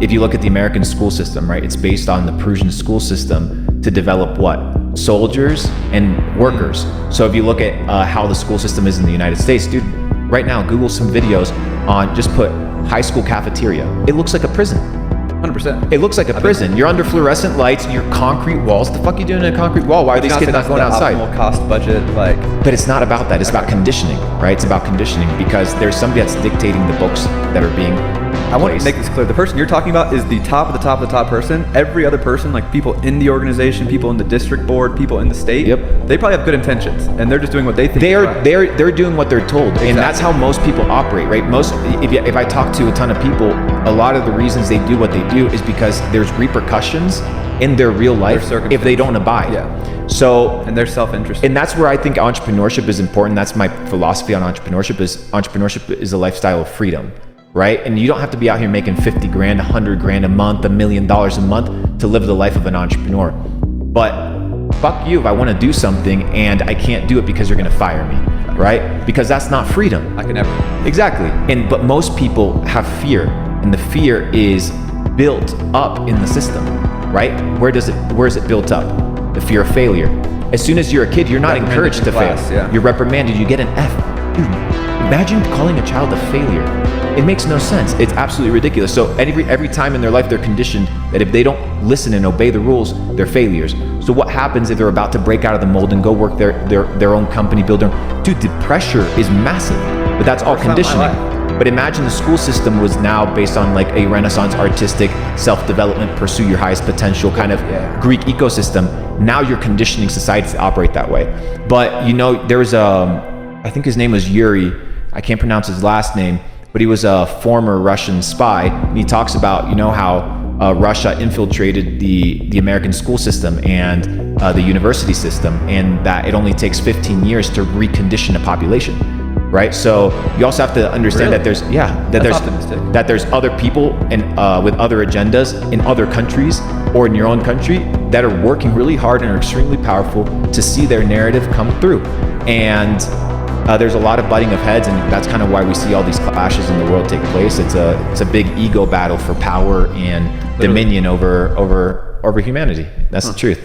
if you look at the American school system, right, it's based on the Prussian school system to develop what? Soldiers and workers. So if you look at how the school system is in the United States, dude, right now, Google some videos on, just put high school cafeteria. It looks like a prison. 100%. It looks like a prison. You're under fluorescent lights, you're concrete walls. The fuck are you doing in a concrete wall? Why are these kids not going outside? Optimal cost budget, like. But it's not about that. It's about conditioning, right? It's about conditioning because there's somebody that's dictating the books that are being I want to make this clear. The person you're talking about is the top of the top of the top person. Every other person, like people in the organization, people in the district board, people in the state, they probably have good intentions, and they're just doing what they think. They're doing what they're told, and that's how most people operate, right? If I talk to a ton of people, a lot of the reasons they do what they do is because there's repercussions in their real life if they don't abide. So, and they're self-interested. And that's where I think entrepreneurship is important. That's my philosophy on entrepreneurship is a lifestyle of freedom. Right? And you don't have to be out here making 50 grand, 100 grand a month, $1 million a month to live the life of an entrepreneur. But fuck you if I want to do something and I can't do it because you're going to fire me, right? Because that's not freedom. I can never. Exactly. But most people have fear, and the fear is built up in the system, right? Where is it built up? The fear of failure. As soon as you're a kid, you're not encouraged to fail. You're reprimanded, you get an F. Dude, imagine calling a child a failure. It makes no sense. It's absolutely ridiculous. So every time in their life, they're conditioned that if they don't listen and obey the rules, they're failures. So what happens if they're about to break out of the mold and go work their own company, build their own? Dude, the pressure is massive, but that's all conditioning. But imagine the school system was now based on like a Renaissance artistic self-development, pursue your highest potential kind of Greek ecosystem. Now you're conditioning society to operate that way. But you know, there was I think his name was Yuri. I can't pronounce his last name, but he was a former Russian spy. And he talks about, you know, how Russia infiltrated the American school system and the university system, and that it only takes 15 years to recondition a population, right? So you also have to understand that there's other people and with other agendas in other countries or in your own country that are working really hard and are extremely powerful to see their narrative come through. And there's a lot of butting of heads, and that's kind of why we see all these clashes in the world take place. It's a big ego battle for power and dominion over humanity. That's the truth.